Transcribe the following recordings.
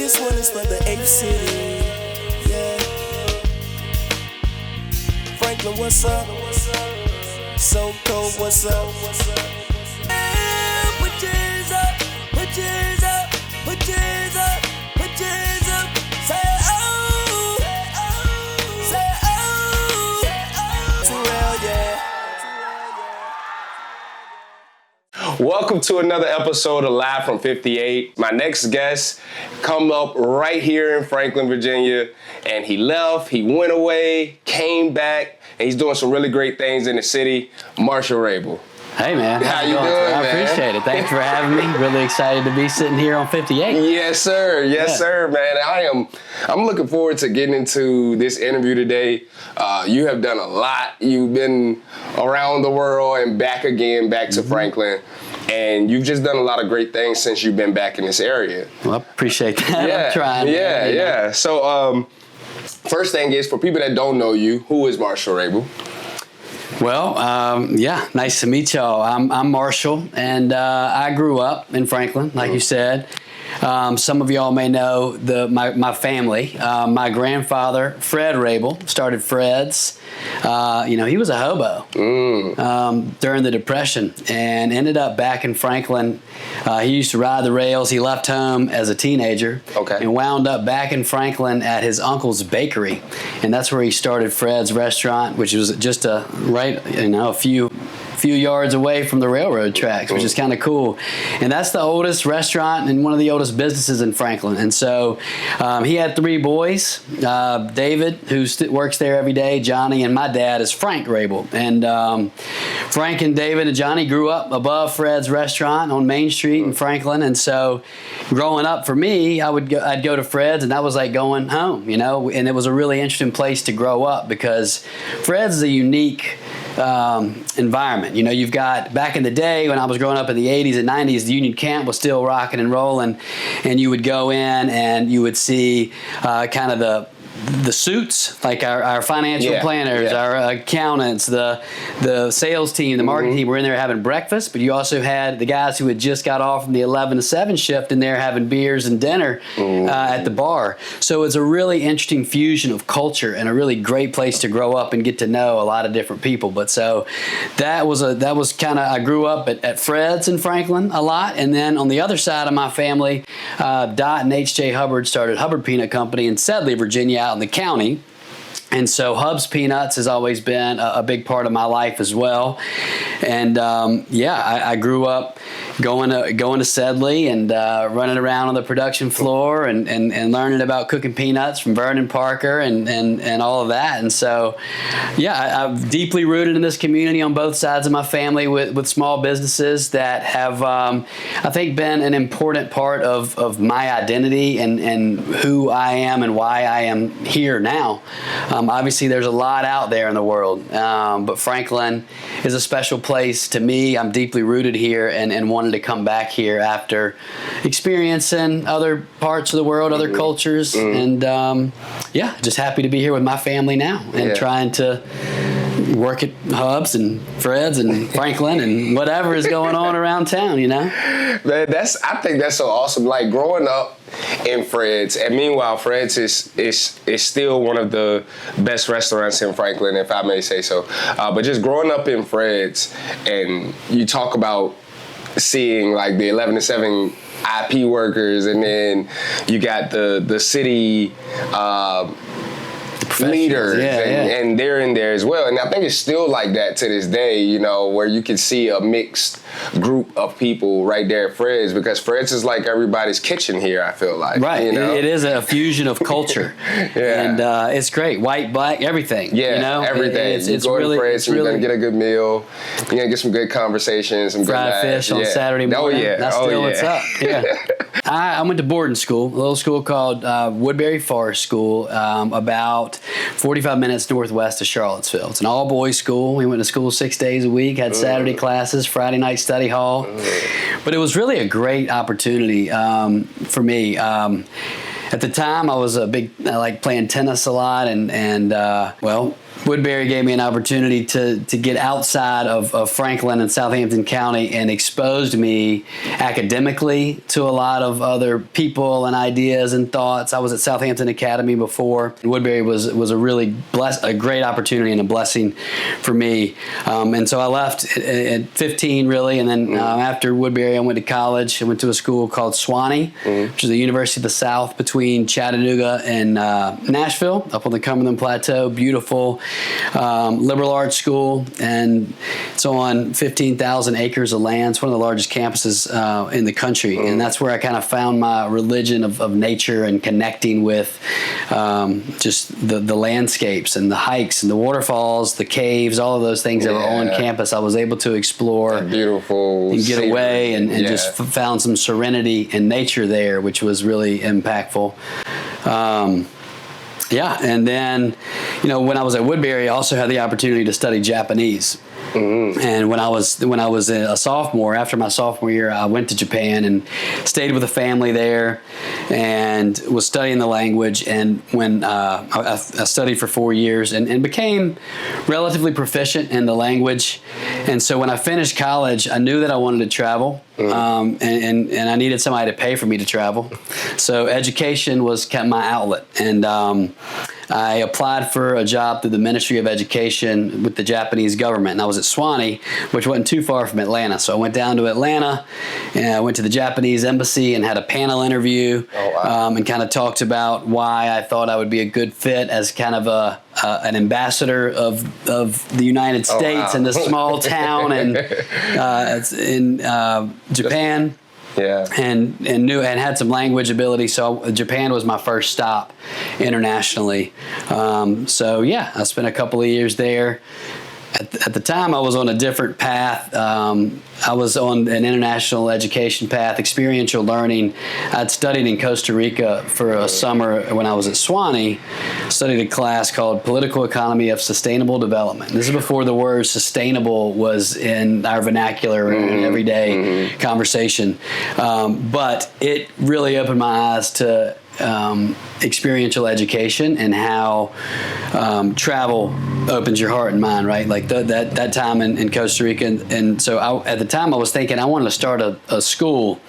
This one is for the 8th city. Yeah. Franklin, what's up? So cold, what's up? Put your hands up, put your hands up, put your hands up, put your hands up. Say oh, say oh, say oh. Terrell, yeah. Welcome to another episode of Live from 58. My next guest come up right here in Franklin, Virginia, and he left, he went away, came back, and he's doing some really great things in the city. Marshall Rabil. Hey man, how you doing, I man? appreciate it. Thanks for having me. Really excited to be sitting here on 58. Yes, sir. Yes, sir, man. I'm looking forward to getting into this interview today. You have done a lot. You've been around the world and back again, back to Franklin. And you've just done a lot of great things since you've been back in this area. Well, I appreciate that. Yeah, I'm trying. Yeah. So, first thing is, for people that don't know you, who is Marshall Rabil? Well, nice to meet y'all. I'm Marshall, and I grew up in Franklin, like you said. Some of y'all may know my family. My grandfather, Fred Rabil, started Fred's. He was a hobo during the Depression and ended up back in Franklin. He used to ride the rails. He left home as a teenager and wound up back in Franklin at his uncle's bakery. And that's where he started Fred's restaurant, which was just a few yards away from the railroad tracks, which is kind of cool. And that's the oldest restaurant and one of the oldest businesses in Franklin. And so he had 3 boys, David, who works there every day, Johnny, and my dad is Frank Rabil. And Frank and David and Johnny grew up above Fred's restaurant on Main Street in Franklin. And so growing up for me, I'd go to Fred's, and that was like going home, and it was a really interesting place to grow up because Fred's is a unique environment. You've got, back in the day when I was growing up in the 80s and 90s, the Union Camp was still rocking and rolling, and you would go in and you would see kind of the suits, like our financial planners, our accountants, the sales team, the marketing team were in there having breakfast, but you also had the guys who had just got off from the 11 to 7 shift in there having beers and dinner at the bar. So it's a really interesting fusion of culture and a really great place to grow up and get to know a lot of different people. But so that was kind of, I grew up at Fred's in Franklin a lot, and then on the other side of my family, Dot and H.J. Hubbard started Hubbard Peanut Company in Sedley, Virginia, out in the county. And so Hubb's Peanuts has always been a big part of my life as well. And I grew up going to Sedley and running around on the production floor and learning about cooking peanuts from Vernon Parker and all of that. And so, I'm deeply rooted in this community on both sides of my family with small businesses that have, I think, been an important part of my identity and who I am and why I am here now. Obviously, there's a lot out there in the world, but Franklin is a special place to me. I'm deeply rooted here and wanted to come back here after experiencing other parts of the world, other cultures, and just happy to be here with my family now and trying to work at Hub's and Fred's and Franklin and whatever is going on around town, Man, I think that's so awesome. Like growing up in Fred's, and meanwhile, Fred's is still one of the best restaurants in Franklin, if I may say so. But just growing up in Fred's, and you talk about seeing like the 11 to 7 IP workers, and then you got the city leaders, and they're in there as well. And I think it's still like that to this day, where you can see a mixed group of people right there at Fred's, because Fred's is like everybody's kitchen here, I feel like. Right. It is a fusion of culture. And it's great. White, black, everything. Yeah, everything. It's go to Fred's and you're going to get a good meal. You're going to get some good conversations, some fried good fish on Saturday morning. That's still what's up. Yeah. I went to boarding school, a little school called Woodbury Forest School, about 45 minutes northwest of Charlottesville. It's an all-boys school. We went to school 6 days a week, had Saturday classes, Friday night study hall. But it was really a great opportunity for me. At the time, I liked playing tennis a lot, and Woodbury gave me an opportunity to get outside of Franklin and Southampton County and exposed me academically to a lot of other people and ideas and thoughts. I was at Southampton Academy before. Woodbury was a really a great opportunity and a blessing for me. And so I left at 15 really, and then after Woodbury I went to college. I went to a school called Swanee, which is the University of the South between Chattanooga and Nashville, up on the Cumberland Plateau. Beautiful liberal arts school, and it's on 15,000 acres of land. It's one of the largest campuses in the country, and that's where I kind of found my religion of nature and connecting with just the landscapes and the hikes and the waterfalls, the caves, all of those things that were on campus. I was able to explore, beautiful, and get away and just found some serenity in nature there, which was really impactful. And then, when I was at Woodbury, I also had the opportunity to study Japanese. And when I was a sophomore, after my sophomore year, I went to Japan and stayed with a family there and was studying the language. And when I studied for 4 years and became relatively proficient in the language. And so when I finished college, I knew that I wanted to travel. And I needed somebody to pay for me to travel. So education was my outlet. And I applied for a job through the Ministry of Education with the Japanese government, and I was at Swanee, which wasn't too far from Atlanta. So I went down to Atlanta, and I went to the Japanese embassy and had a panel interview, and kind of talked about why I thought I would be a good fit as kind of an ambassador of the United States in this small town and it's in Japan. And had some language ability, so Japan was my first stop internationally. I spent a couple of years there. At the time, I was on a different path. I was on an international education path, experiential learning. I'd studied in Costa Rica for a summer when I was at Swanee, studied a class called Political Economy of Sustainable Development. This is before the word sustainable was in our vernacular and everyday conversation. But it really opened my eyes to experiential education and how travel opens your heart and mind, right? Like that time in Costa Rica. And so at the time I was thinking I wanted to start a school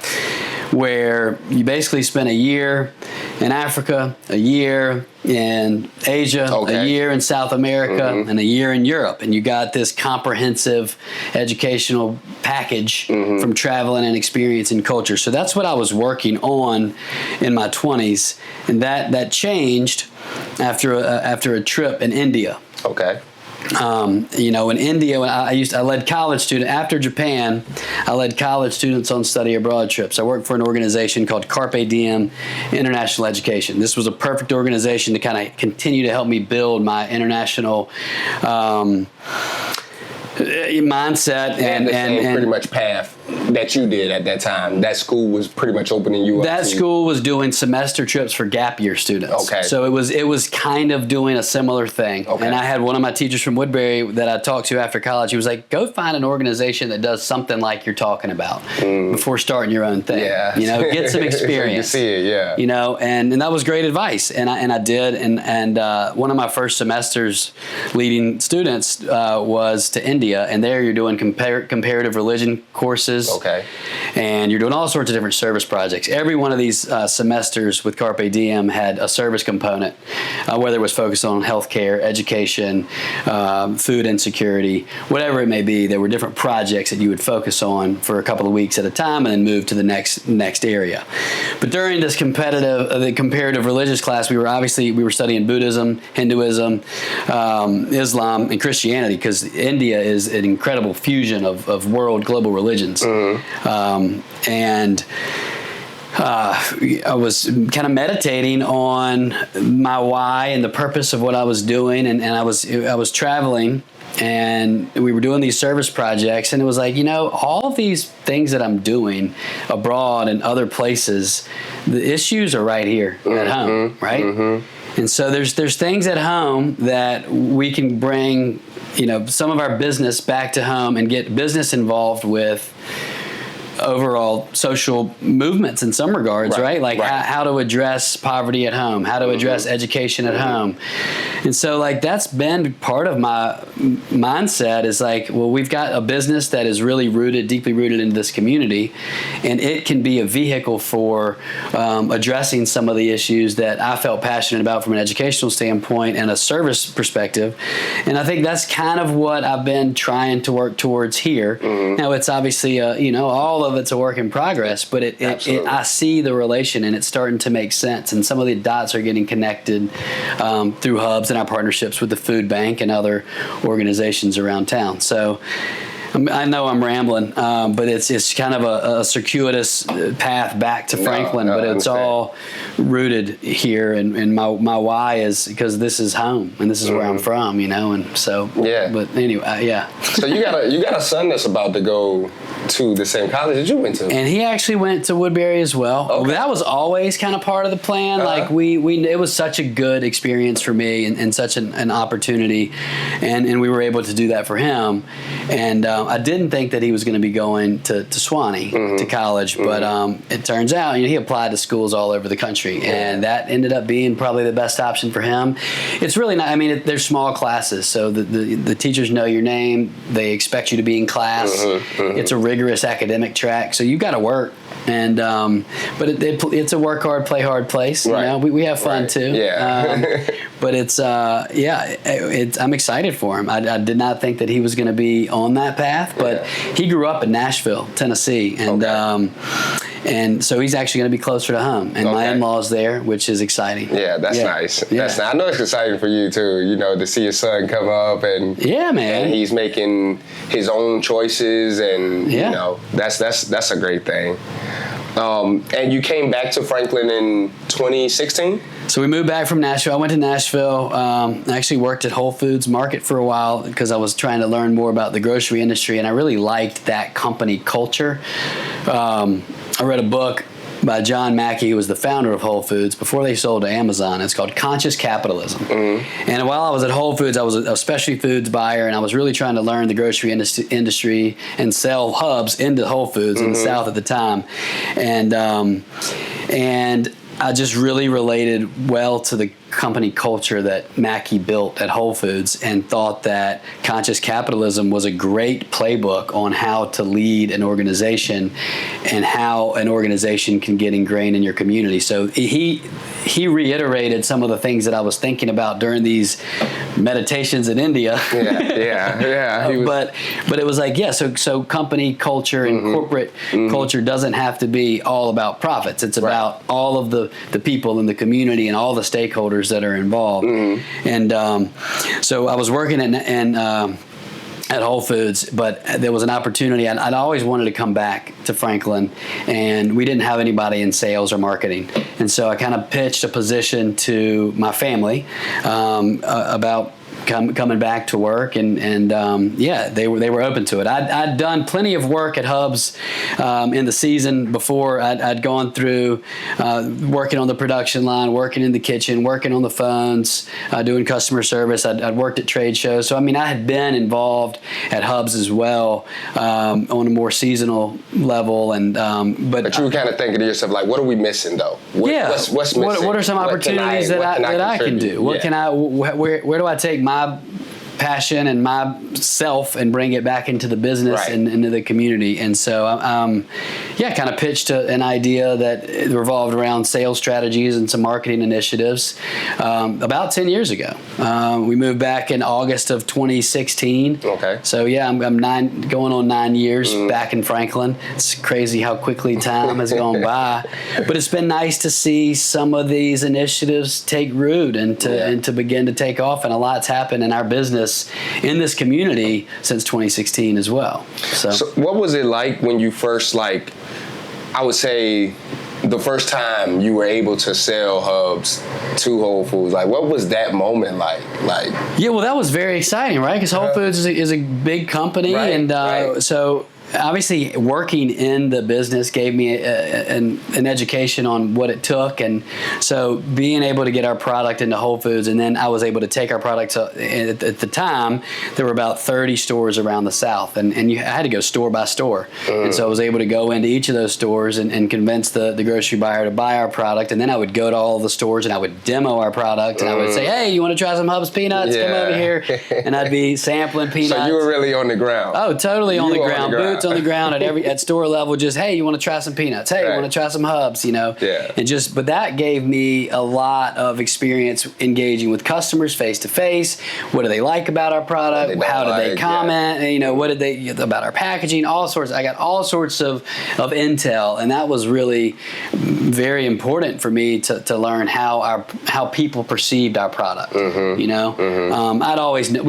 where you basically spent a year in Africa, a year in Asia, a year in South America, and a year in Europe. And you got this comprehensive educational package from traveling and experiencing culture. So that's what I was working on in my 20s. And that changed after a trip in India. In India, when I led college students after Japan. I led college students on study abroad trips. I worked for an organization called Carpe Diem International Education. This was a perfect organization to kind of continue to help me build my international mindset and pretty much path that you did at that time. That school was pretty much opening you up. That school was doing semester trips for gap year students. So it was kind of doing a similar thing. And I had one of my teachers from Woodbury that I talked to after college. He was like, go find an organization that does something like you're talking about before starting your own thing. Get some experience. So you can see it, and that was great advice. And I did. And one of my first semesters leading students was to India. And there you're doing comparative religion courses. And you're doing all sorts of different service projects. Every one of these semesters with Carpe Diem had a service component, whether it was focused on healthcare, education, food insecurity, whatever it may be. There were different projects that you would focus on for a couple of weeks at a time and then move to the next area. But during this the comparative religious class, we were studying Buddhism, Hinduism, Islam, and Christianity, because India is an incredible fusion of global religions. I was kind of meditating on my why and the purpose of what I was doing, and I was traveling, and we were doing these service projects, and it was like, all of these things that I'm doing abroad and other places, the issues are right here at home, right? And so there's things at home that we can bring, some of our business back to home and get business involved with overall social movements in some regards, right? Like how to address poverty at home, how to address education at home. And so like that's been part of my mindset is like, well, we've got a business that is really deeply rooted into this community, and it can be a vehicle for addressing some of the issues that I felt passionate about from an educational standpoint and a service perspective. And I think that's kind of what I've been trying to work towards here. Now it's obviously all of it's a work in progress, but I see the relation and it's starting to make sense, and some of the dots are getting connected through Hubs and our partnerships with the food bank and other organizations around town. So I know I'm rambling, but it's kind of a circuitous path back to Franklin, but it's all rooted here. And my why is because this is home and this is where I'm from, and so. Yeah. But anyway, yeah. So you got a son that's about to go to the same college that you went to, and he actually went to Woodbury as well. Okay. That was always kind of part of the plan. Like we it was such a good experience for me and such an opportunity, and we were able to do that for him. And I didn't think that he was going to be going to Swanee to college, but it turns out he applied to schools all over the country, and that ended up being probably the best option for him. It's really not. I mean, they're small classes, so the teachers know your name. They expect you to be in class. It's a rigorous academic track, so you've got to work. And but it's a work hard, play hard place. We have fun too. Yeah. But it's I'm excited for him. I did not think that he was going to be on that path, but he grew up in Nashville, Tennessee, and so he's actually going to be closer to home. And my in-laws there, which is exciting. Yeah, that's nice. Yeah. That's nice. I know it's exciting for you too. To see your son come up and man, and he's making his own choices, and that's a great thing. And you came back to Franklin in 2016? So we moved back from Nashville. I went to Nashville. I actually worked at Whole Foods Market for a while because I was trying to learn more about the grocery industry, and I really liked that company culture. I read a book by John Mackey, who was the founder of Whole Foods before they sold to Amazon. It's called Conscious Capitalism. And while I was at Whole Foods, I was a specialty foods buyer, and I was really trying to learn the grocery industry and sell Hubs into Whole Foods in the South at the time. And I just really related well to the company culture that Mackey built at Whole Foods, and thought that conscious capitalism was a great playbook on how to lead an organization and how an organization can get ingrained in your community. So he reiterated some of the things that I was thinking about during these meditations in India. But it was like, so company culture and corporate culture doesn't have to be all about profits. It's about all of the people in the community and all the stakeholders that are involved. And so I was working at Whole Foods, but there was an opportunity. I'd always wanted to come back to Franklin, and we didn't have anybody in sales or marketing. And so I kind of pitched a position to my family about coming back to work, and they were open to it. I'd done plenty of work at Hubs in the season before. I'd gone through working on the production line, working in the kitchen, working on the phones, doing customer service. I'd worked at trade shows. So I had been involved at Hubs as well on a more seasonal level. And but you were kind of thinking to yourself, like, what are we missing though? What's missing? What are some opportunities that I can do? What can I? Where do I take my passion and myself and bring it back into the business and into the community? And so kind of pitched an idea that revolved around sales strategies and some marketing initiatives about 10 years ago. We moved back in August of 2016. So I'm going on 9 years back in Franklin. It's crazy how quickly time has gone by, but it's been nice to see some of these initiatives take root and to begin to take off, and a lot's happened in our business in this community since 2016 as well. So what was it like when you first, I would say, the first time you were able to sell Hubs to Whole Foods? Like, what was that moment like? Well, that was very exciting, right? Because Whole Foods is a big company, and so obviously working in the business gave me an education on what it took, and so being able to get our product into Whole Foods, and then I was able to take our product to, at the time there were about 30 stores around the South, and I had to go store by store, and so I was able to go into each of those stores and convince the grocery buyer to buy our product, and then I would go to all the stores and I would demo our product, and I would say, hey, you want to try some Hubbard Peanuts? Come over here, and I'd be sampling peanuts. So you were really on the ground. Oh, totally on the ground. Boots on the ground at store level. Just, hey, you want to try some peanuts? Hey, you want to try some Hubs? Yeah. And but that gave me a lot of experience engaging with customers face to face. What do they like about our product? How do they comment? Yeah. What did they about our packaging? All sorts. I got all sorts of intel, and that was really very important for me to learn how people perceived our product.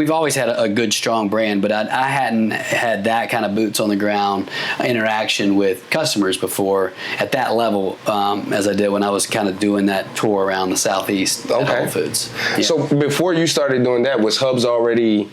We've always had a good, strong brand, but I hadn't had that kind of boots on the ground interaction with customers before at that level as I did when I was kind of doing that tour around the Southeast at Whole Foods. Yeah. So before you started doing that, was Hubs already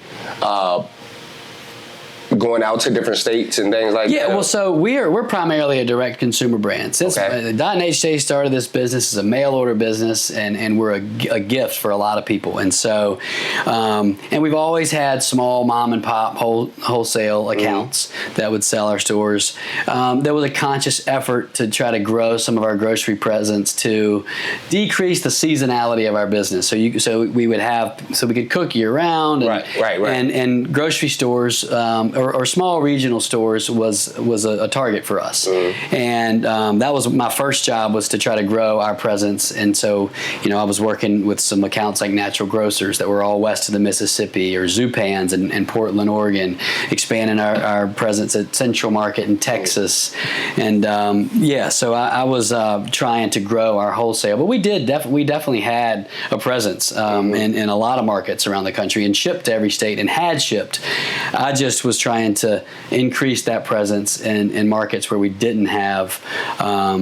going out to different states and things like that? Yeah, well, so we're primarily a direct consumer brand. Since Dot&HJ started this business as a mail order business, and we're a gift for a lot of people. And so, and we've always had small mom and pop wholesale accounts that would sell our stores. There was a conscious effort to try to grow some of our grocery presence to decrease the seasonality of our business. So we could cook year round. And, and grocery stores. Or small regional stores was a target for us, and that was my first job, was to try to grow our presence. And so I was working with some accounts like Natural Grocers that were all west of the Mississippi, or Zupans in Portland, Oregon, expanding our presence at Central Market in Texas, and so I was trying to grow our wholesale, but we definitely had a presence in a lot of markets around the country, and shipped to every state, and had shipped. I just was trying to increase that presence in markets where we didn't have, a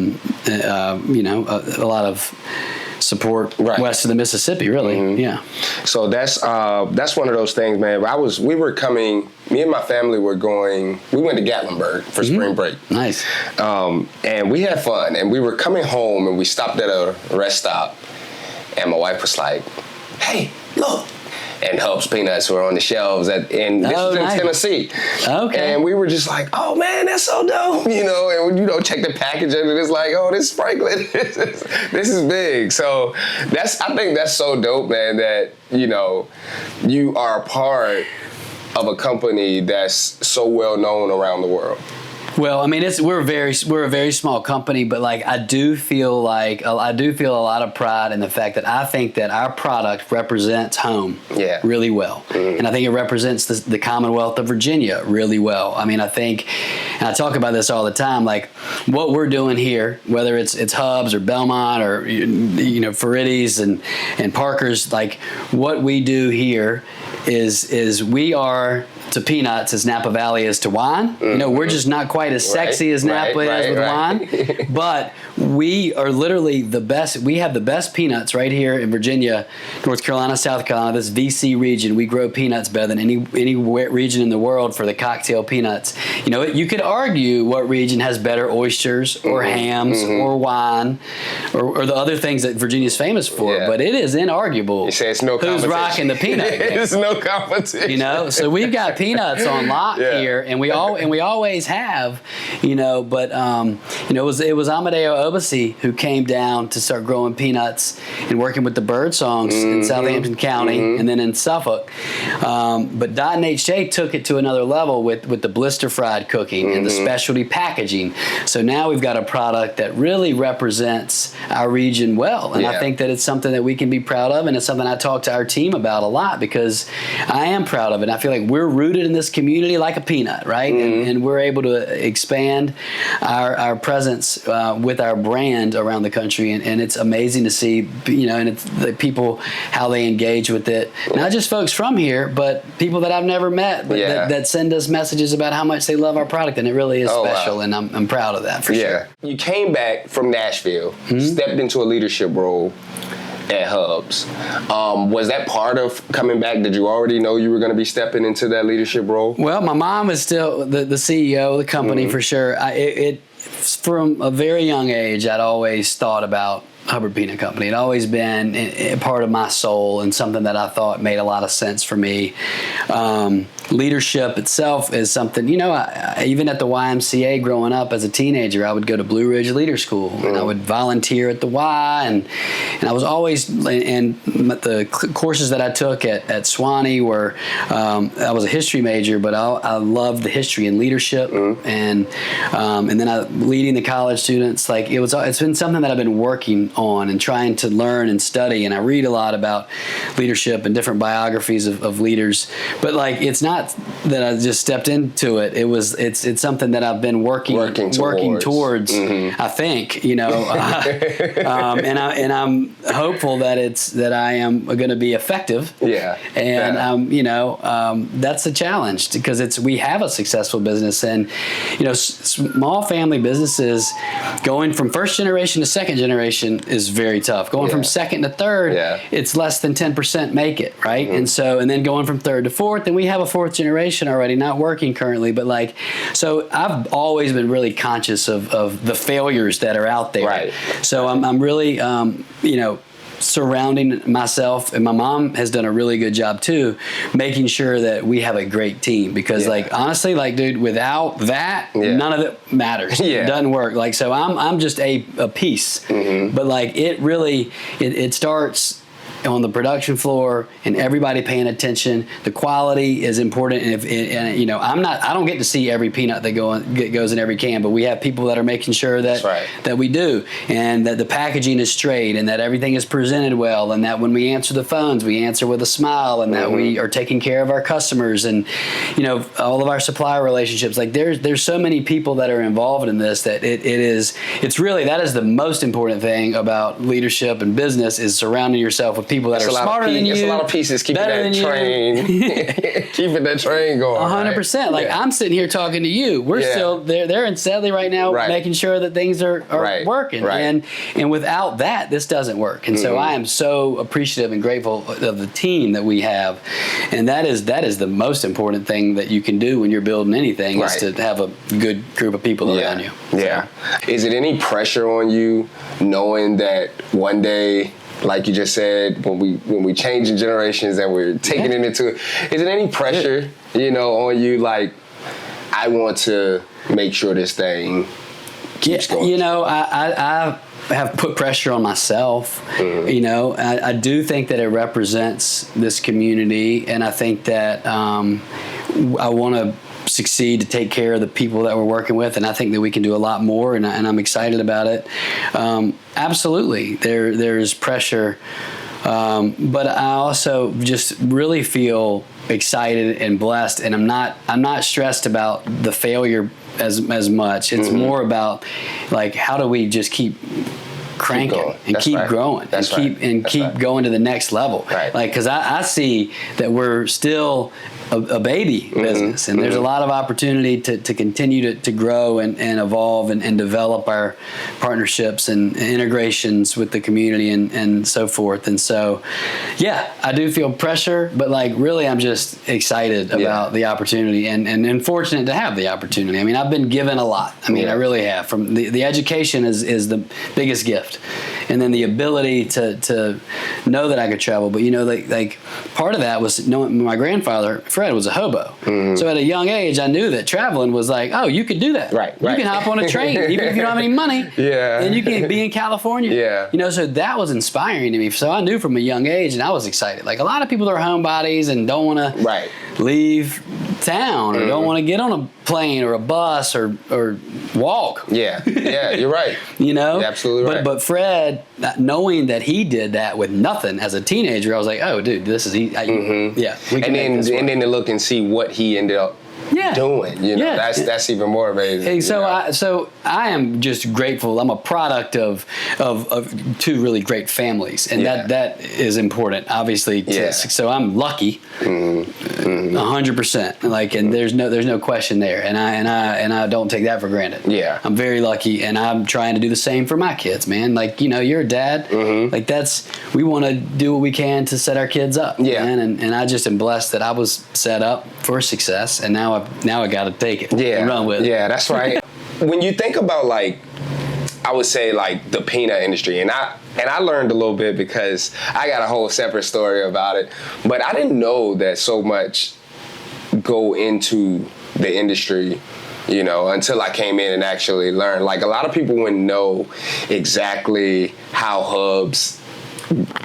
lot of support west of the Mississippi, really. Yeah. So that's one of those things, man. Me and my family we went to Gatlinburg for spring break. Nice. And we had fun, and we were coming home, and we stopped at a rest stop, and my wife was like, hey, look. And Hubbard Peanuts were on the shelves this was in Tennessee. Okay. And we were just like, oh man, that's so dope, and check the package, and it's like, oh, this is Franklin. this is big. So I think that's so dope, man, that you are a part of a company that's so well known around the world. Well, I mean, we're a very small company, but I do feel a lot of pride in the fact that I think that our product represents home really well, and I think it represents the Commonwealth of Virginia really well. I mean, I think, and I talk about this all the time, what we're doing here, whether it's Hubs or Belmont or Ferides and Parker's, what we do here is we are to peanuts as Napa Valley is to wine. We're just not quite as sexy as Napa is with wine, but we are literally the best. We have the best peanuts right here in Virginia, North Carolina, South Carolina, this VC region. We grow peanuts better than any region in the world for the cocktail peanuts. You could argue what region has better oysters or hams or wine or the other things that Virginia's famous for, but it is inarguable. You say it's no competition. Who's rocking the peanut game. It's no competition. So we've got peanuts on lock here, and we always have, But it was Amadeo Obasi who came down to start growing peanuts and working with the Birdsongs in Southampton County and then in Suffolk. But Dot&HJ took it to another level with the blister fried cooking and the specialty packaging. So now we've got a product that really represents our region well, and I think that it's something that we can be proud of, and it's something I talk to our team about a lot, because I am proud of it. I feel like we're rooted in this community like a peanut, right? And we're able to expand our presence with our brand around the country, and it's amazing to see, and it's the people, how they engage with it. Not just folks from here, but people that I've never met, but that send us messages about how much they love our product, and it really is special, and I'm proud of that for sure. You came back from Nashville, stepped into a leadership role, at Hubs. Was that part of coming back? Did you already know you were going to be stepping into that leadership role? Well, my mom is still the CEO of the company for sure. From a very young age, I'd always thought about Hubbard Peanut Company. It always been a part of my soul and something that I thought made a lot of sense for me. Leadership itself is something, even at the YMCA growing up as a teenager, I would go to Blue Ridge Leader School and I would volunteer at the Y, and I was always, and the courses that I took at Swanee were, I was a history major, but I loved the history and leadership, and then leading the college students. Like it's been something that I've been working on and trying to learn and study, and I read a lot about leadership and different biographies of leaders, but like it's not that I just stepped into it. It's something that I've been working towards. I think, and I'm hopeful that I am going to be effective. Yeah. And that's a challenge because we have a successful business, and small family businesses going from first generation to second generation is very tough. Going from second to third, it's less than 10% make it, right? And then going from third to fourth, and we have a fourth generation already, not working currently, but so I've always been really conscious of the failures that are out there. Right. So I'm really, surrounding myself, and my mom has done a really good job too, making sure that we have a great team, because honestly, dude, without that, none of it matters. It doesn't work. So I'm just a piece, but it really, it starts on the production floor and everybody paying attention. The quality is important, and I don't get to see every peanut that goes in every can, but we have people that are making sure that we do, and that the packaging is straight, and that everything is presented well, and that when we answer the phones, we answer with a smile, and that we are taking care of our customers, and all of our supplier relationships. There's so many people that are involved in this that it's really, that is the most important thing about leadership and business, is surrounding yourself with people that are smarter than you. It's a lot of pieces keeping that train going. 100%. I'm sitting here talking to you. We're still they're in Sedley right now, making sure that things are working. Right. And without that, this doesn't work. And so I am so appreciative and grateful of the team that we have. And that is the most important thing that you can do when you're building anything, is to have a good group of people around you. Yeah. Is it any pressure on you knowing that one day, like you just said, when we change in generations and we're taking it into it, is it any pressure, on you, I want to make sure this thing keeps going? I have put pressure on myself. I do think that it represents this community, and I think that I want to succeed to take care of the people that we're working with, and I think that we can do a lot more, and I'm excited about it. Absolutely, there's pressure, but I also just really feel excited and blessed, and I'm not stressed about the failure as much. It's more about how do we just keep cranking and keep growing and keep going to the next level. Right. Because I see that we're still a baby business, and there's a lot of opportunity to continue to grow and evolve and develop our partnerships and integrations with the community and so forth. And so, I do feel pressure, but really I'm just excited about the opportunity and fortunate to have the opportunity. I mean, I've been given a lot. I mean, I really have. From the education is the biggest gift, and then the ability to know that I could travel. But part of that was knowing my grandfather Fred was a hobo. So at a young age, I knew that traveling was you could do that. Right. You can hop on a train, even if you don't have any money. And you can be in California. So that was inspiring to me. So I knew from a young age, and I was excited. A lot of people are homebodies and don't want to leave town, or don't want to get on a plane or a bus or walk. You're right. You're absolutely right. But Fred, knowing that he did that with nothing as a teenager, I was like, oh, dude, this is and then to look and see what he ended up doing. You know, that's even more amazing. And so I am just grateful. I'm a product of two really great families, and that is important, obviously. So I'm lucky, 100%. Like, and there's no question there, and I don't take that for granted. Yeah, I'm very lucky, and I'm trying to do the same for my kids, man. Like, you know, you're a dad. Like, we want to do what we can to set our kids up. Yeah, man, and I just am blessed that I was set up for success, and now I got to take it. And run with it. Yeah, that's right. When you think about, like, I would say, like, the peanut industry, and I learned a little bit because I got a whole separate story about it, but I didn't know that so much go into the industry, you know, until I came in and actually learned. Like, a lot of people wouldn't know exactly how hubs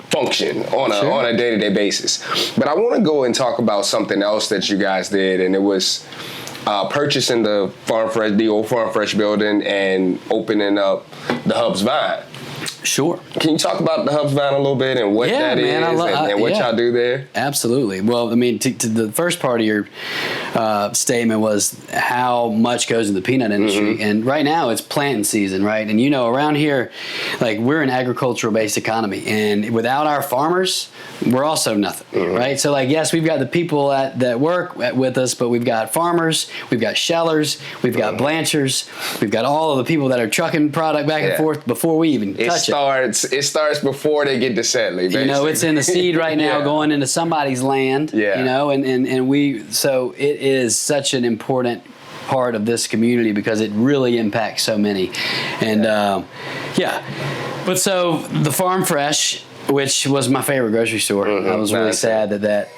function on a day-to-day basis. But I want to go and talk about something else that you guys did, and it was purchasing the old Farm Fresh building and opening up the Hub's Vine. Sure. Can you talk about the Hub's Vine a little bit and what that is and what y'all do there? Absolutely. Well, I mean, to the first part of your statement was how much goes in the peanut industry. And right now it's planting season, right? And, you know, around here, like, we're an agricultural-based economy. And without our farmers, we're also nothing, right? So, like, yes, we've got the people that work with us, but we've got farmers, we've got shellers, we've got blanchers, we've got all of the people that are trucking product back and forth before we even touch it. It starts before they get to settling, basically. You know, it's in the seed right now going into somebody's land, you know, so it is such an important part of this community because it really impacts so many. And, but so the Farm Fresh, which was my favorite grocery store, I was really sad that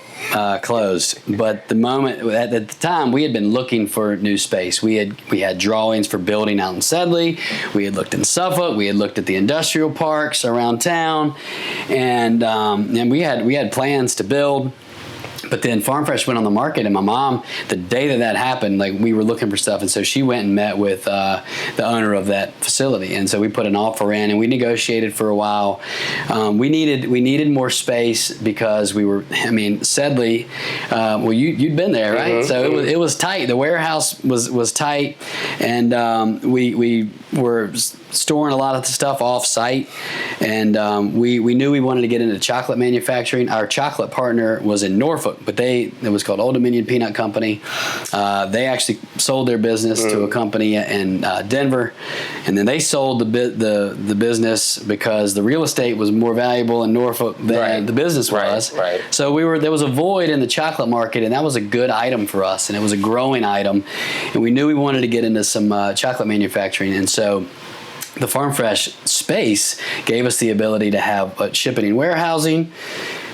closed. But the moment at the time, we had been looking for new space. We had drawings for building out in Sedley. We had looked in Suffolk. We had looked at the industrial parks around town, and we had plans to build. But then Farm Fresh went on the market, and my mom, the day that happened, like, we were looking for stuff, and so she went and met with the owner of that facility, and so we put an offer in, and we negotiated for a while. We needed more space because we were, I mean, Sedley. Well, you'd been there, right? So it was tight. The warehouse was tight, and we were storing a lot of the stuff off site, and we knew we wanted to get into chocolate manufacturing. Our chocolate partner was in Norfolk, but it was called Old Dominion Peanut Company. They actually sold their business to a company in Denver, and then they sold the business because the real estate was more valuable in Norfolk than the business was. Right. So there was a void in the chocolate market, and that was a good item for us, and it was a growing item, and we knew we wanted to get into some chocolate manufacturing, and so the Farm Fresh space gave us the ability to have shipping and warehousing,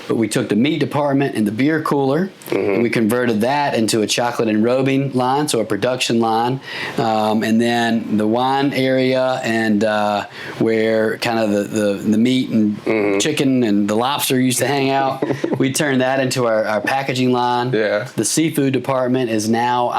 but we took the meat department and the beer cooler, and we converted that into a chocolate enrobing line, so a production line, and then the wine area and where kind of the meat and chicken and the lobster used to hang out, we turned that into our packaging line. Yeah. The seafood department is now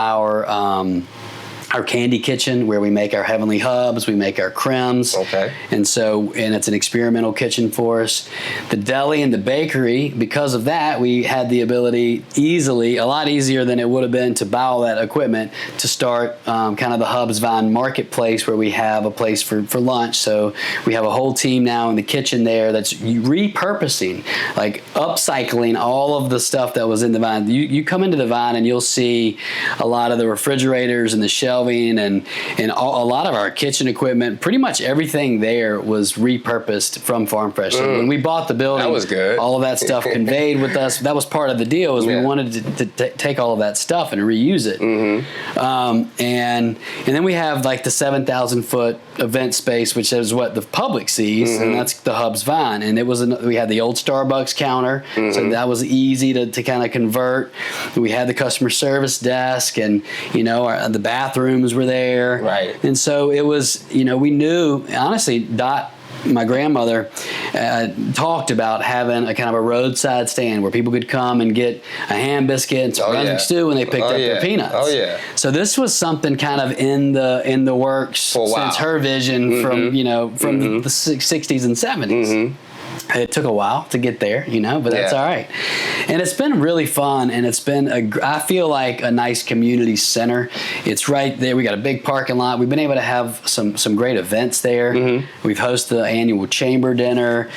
our candy kitchen, where we make our Heavenly Hubs, we make our cremes. Okay. And it's an experimental kitchen for us. The deli and the bakery, because of that, we had the ability a lot easier than it would have been to buy all that equipment, to start kind of the Hub's Vine marketplace, where we have a place for lunch. So we have a whole team now in the kitchen there that's repurposing, like upcycling all of the stuff that was in the Vine. You come into the Vine and you'll see a lot of the refrigerators and the shelves and a lot of our kitchen equipment. Pretty much everything there was repurposed from Farm Fresh. So when we bought the building, that was good. All of that stuff conveyed with us. That was part of the deal, is we wanted to take all of that stuff and reuse it. And then we have like the 7,000 foot event space, which is what the public sees, and that's the Hub's Vine. And we had the old Starbucks counter, so that was easy to kind of convert. We had the customer service desk, and the bathrooms were there. Right. And so it was, we knew, honestly, Dot, my grandmother, talked about having a kind of a roadside stand where people could come and get a ham biscuit and some Brunswick stew when they picked up their peanuts. Oh yeah. So this was something kind of in the works since her vision from the 60s and 70s. It took a while to get there, but that's all right. And it's been really fun, and it's been I feel like a nice community center. It's right there. We got a big parking lot. We've been able to have some great events there. Mm-hmm. We've hosted the annual chamber dinner.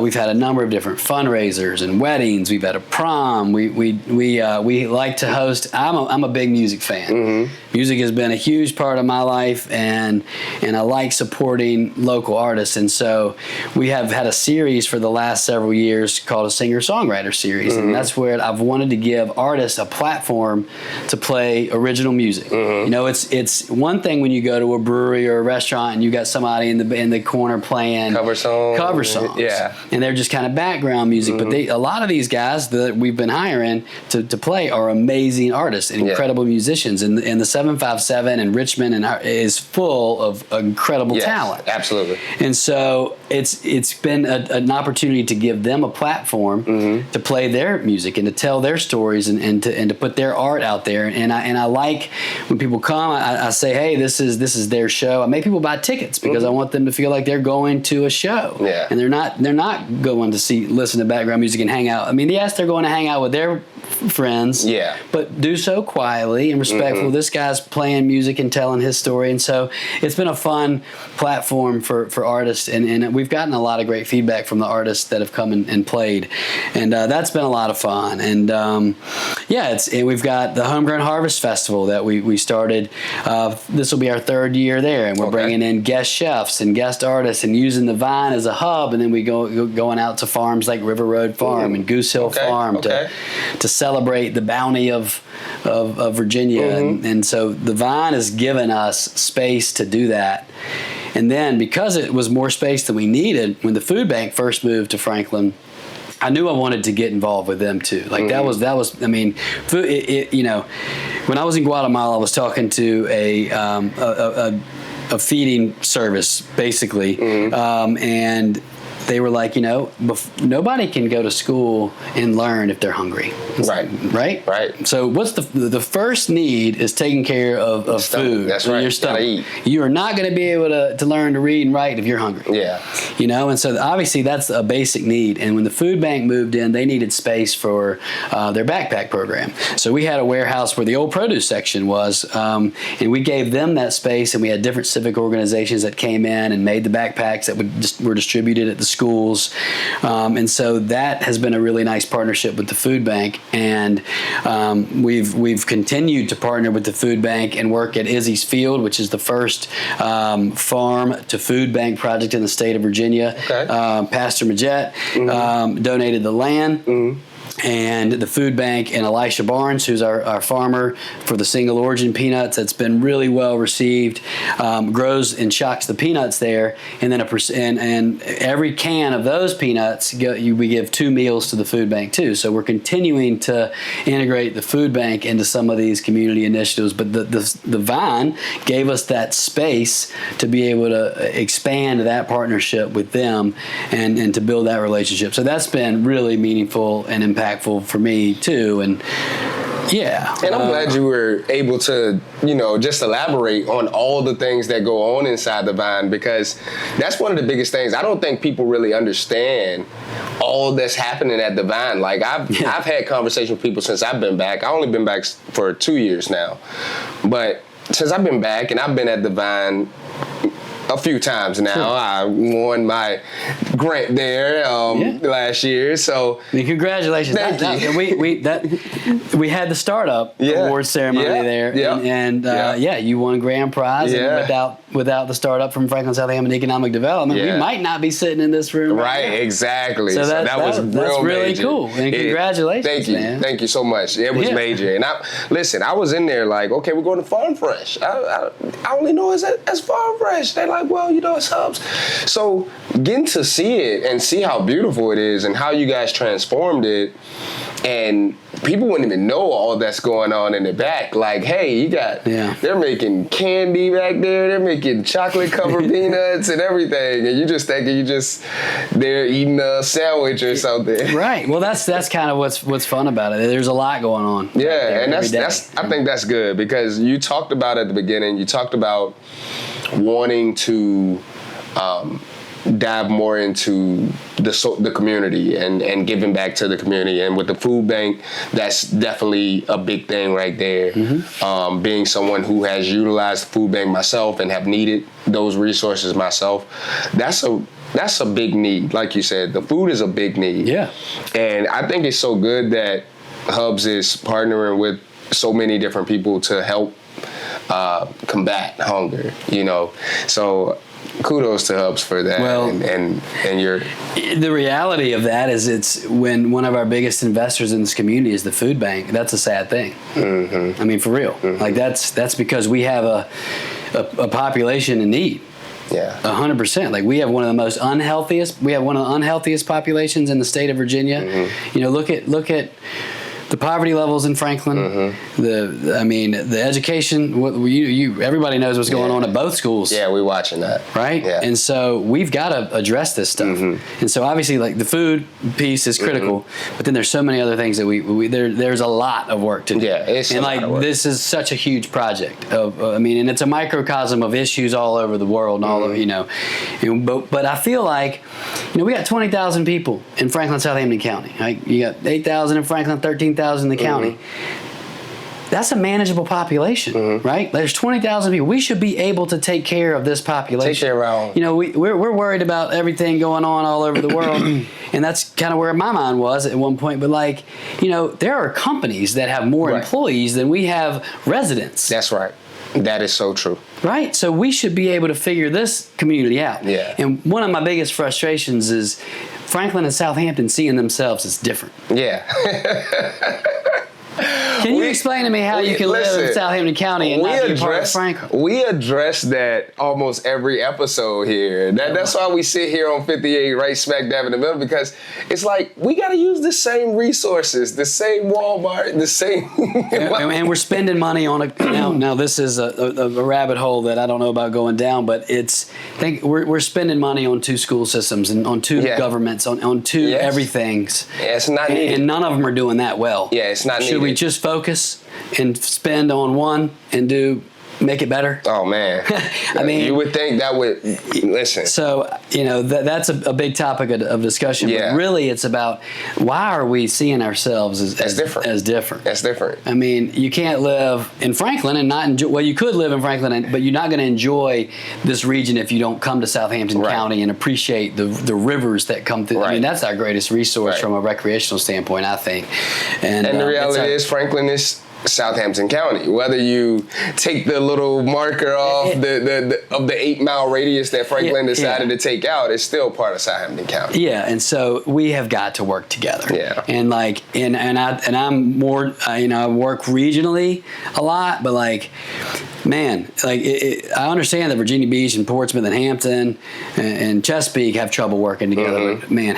We've had a number of different fundraisers and weddings. We've had a prom. We like to host. I'm a big music fan. Mm-hmm. Music has been a huge part of my life, and I like supporting local artists. And so we have had a series for the last several years called a singer-songwriter series. Mm-hmm. And that's where I've wanted to give artists a platform to play original music. Mm-hmm. It's one thing when you go to a brewery or a restaurant and you got somebody in the corner playing cover songs. Yeah. And they're just kind of background music. Mm-hmm. But a lot of these guys that we've been hiring to play are amazing artists and incredible musicians. And the 757 in Richmond is full of incredible talent. Absolutely. And so it's been an opportunity to give them a platform to play their music and to tell their stories and to put their art out there. And I like when people come, I say, hey, this is their show. I make people buy tickets because I want them to feel like they're going to a show. Yeah. And they're not going to listen to background music and hang out. I mean, yes, they're going to hang out with their friends. Yeah. But do so quietly and respectful. This guy's playing music and telling his story. And so it's been a fun platform for artists. And we've gotten a lot of great feedback from the artists that have come and played. And that's been a lot of fun. And and we've got the Homegrown Harvest Festival that we started. This will be our third year there. And we're bringing in guest chefs and guest artists and using the Vine as a hub. And then we going out to farms like River Road Farm and Goose Hill Farm to celebrate the bounty of Virginia. And so the Vine has given us space to do that. And then because it was more space than we needed, when the food bank first moved to Franklin, I knew I wanted to get involved with them too. Like that was. I mean, food. When I was in Guatemala, I was talking to a feeding service basically, and they were like, nobody can go to school and learn if they're hungry. Right. So what's the first need is taking care of food. That's right. Your stomach. Eat. You are not going to be able to learn to read and write if you're hungry. Yeah. And so obviously that's a basic need. And when the food bank moved in, they needed space for their backpack program. So we had a warehouse where the old produce section was, and we gave them that space. And we had different civic organizations that came in and made the backpacks that were distributed at the schools, and so that has been a really nice partnership with the food bank, and we've continued to partner with the food bank and work at Izzy's Field, which is the first farm to food bank project in the state of Virginia. Pastor Jett donated the land. And the food bank and Elisha Barnes, who's our farmer for the single origin peanuts, that's been really well received, grows and shocks the peanuts there, and then and every can of those peanuts we give 2 meals to the food bank too. So we're continuing to integrate the food bank into some of these community initiatives. But the Vine gave us that space to be able to expand that partnership with them and to build that relationship. So that's been really meaningful and impactful for me too, and and I'm glad you were able to just elaborate on all the things that go on inside the Vine, because that's one of the biggest things. I don't think people really understand all that's happening at the Vine. Like I've had conversations with people since I've been back. I've only been back for 2 years now, but since I've been back and I've been at the Vine a few times now. I won my grant there last year, so congratulations! Thank you. We had the startup award ceremony there, and you won grand prize. And without the startup from Franklin Southampton Economic Development, we might not be sitting in this room. Right, exactly. So that was really major. Cool. And congratulations! Thank you, man. Thank you so much. It was major. And I was in there like, okay, we're going to Farm Fresh. I only know it's Farm Fresh. They're like, well, it's Hubs. So getting to see it and see how beautiful it is and how you guys transformed it, and people wouldn't even know all that's going on in the back. Like, hey, they're making candy back there. They're making chocolate covered peanuts and everything. And you just thinking they're eating a sandwich or something. Right. Well, that's kind of what's fun about it. There's a lot going on. Yeah, and I think that's good, because you talked about at the beginning, you talked about wanting to dive more into the community and giving back to the community. And with the food bank, that's definitely a big thing right there. Being someone who has utilized the food bank myself and have needed those resources myself, that's a big need. Like you said, the food is a big need. Yeah. And I think it's so good that Hubs is partnering with so many different people to help combat hunger, So kudos to Hubs for that. Well, and the reality of that is it's when one of our biggest investors in this community is the food bank. That's a sad thing. I mean, for real. Like that's because we have a population in need. Yeah, 100%. Like we have one of the most unhealthiest. We have one of the unhealthiest populations in the state of Virginia. Look at the poverty levels in Franklin. The education. Everybody knows what's going on at both schools. Yeah, we're watching that. Right. Yeah. And so we've got to address this stuff. And so obviously, like the food piece is critical, but then there's so many other things that there's a lot of work to do. Yeah, it's and a lot of work. This is such a huge project. And it's a microcosm of issues all over the world, and all of But I feel like, we got 20,000 people in Franklin, Southampton County. Right? You got 8,000 in Franklin, 13,000 in the county. That's a manageable population, right? There's 20,000 people. We should be able to take care of this population. Take care of our own. We're worried about everything going on all over the world, and that's kind of where my mind was at one point. But there are companies that have more employees than we have residents. That's right. That is so true. Right? So we should be able to figure this community out. Yeah. And one of my biggest frustrations is Franklin and Southampton seeing themselves as different. Yeah. Can you explain to me how you can live in Southampton County and not be part of Franklin? We address that almost every episode here. That's why we sit here on 58 right smack dab in the middle, because it's like we got to use the same resources, the same Walmart, the same... and we're spending money on now this is a rabbit hole that I don't know about going down, but we're spending money on 2 school systems and on 2 governments, on 2 everythings. Yeah, it's not needed. And none of them are doing that well. Yeah, it's not needed. Should we just focus and spend on one and make it better? Oh man. I mean, you would think that would listen. So that's a big topic of discussion. Yeah. But really, it's about why are we seeing ourselves as different? That's different. I mean, you can't live in Franklin and not enjoy. Well, you could live in Franklin, but you're not going to enjoy this region if you don't come to Southampton County and appreciate the rivers that come through. Right. I mean, that's our greatest resource from a recreational standpoint, I think. And the reality is, Franklin is Southampton County. Whether you take the little marker off the 8-mile radius that Franklin decided to take out, it's still part of Southampton County. Yeah, and so we have got to work together. Yeah, and I'm more. I work regionally a lot, but I understand that Virginia Beach and Portsmouth and Hampton and Chesapeake have trouble working together. But man,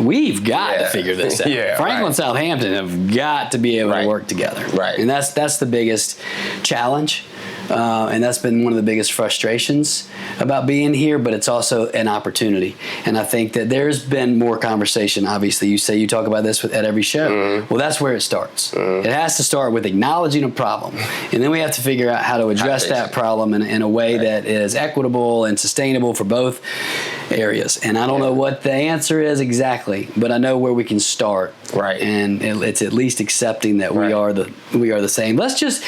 we've got to figure this out. Franklin and Southampton have got to be able to work together. Right. And that's the biggest challenge. And that's been one of the biggest frustrations about being here, but it's also an opportunity. And I think that there's been more conversation. Obviously, you talk about this at every show. Well, that's where it starts. It has to start with acknowledging a problem. And then we have to figure out how to address that problem in a way that is equitable and sustainable for both areas. And I don't know what the answer is exactly, but I know where we can start. Right. And it's at least accepting that we are the same. Let's just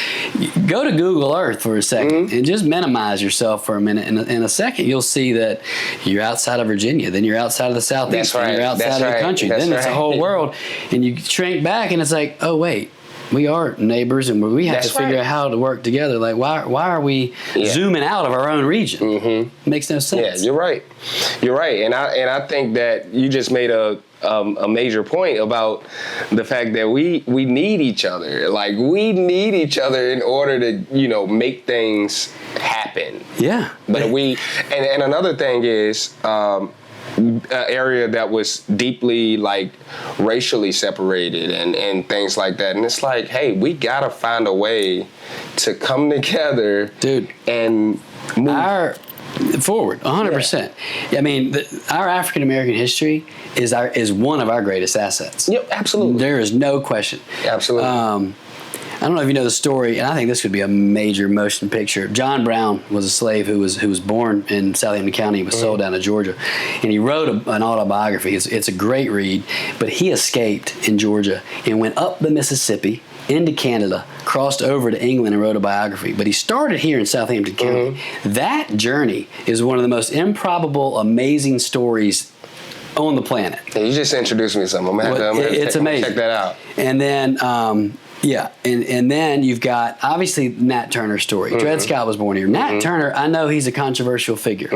go to Google Earth for a second and just minimize yourself for a minute. In a second, you'll see that you're outside of Virginia, then you're outside of the Southeast, then you're outside of the country, then it's a whole world. And you shrink back and it's like, oh, wait. We are neighbors, and we have to figure out how to work together. Like, why are we zooming out of our own region? Makes no sense. Yeah, you're right. You're right, and I think that you just made a major point about the fact that we need each other. Like, we need each other in order to make things happen. Yeah. But and another thing is. An area that was deeply racially separated and things like that, and it's like, hey, we gotta find a way to come together, dude, and move forward 100%. I mean, our African American history is one of our greatest assets. Yep, absolutely. There is no question. Absolutely. don't know if you know the story, and I think this could be a major motion picture. John Brown was a slave who was born in Southampton County. He was sold down to Georgia, and he wrote an autobiography. It's a great read, but he escaped in Georgia and went up the Mississippi into Canada, crossed over to England and wrote a biography. But he started here in Southampton County. That journey is one of the most improbable, amazing stories on the planet. Yeah, you just introduced me to something. It's amazing. Check that out. And then, and then you've got obviously Nat Turner's story. Dred Scott was born here. Nat Turner, I know he's a controversial figure,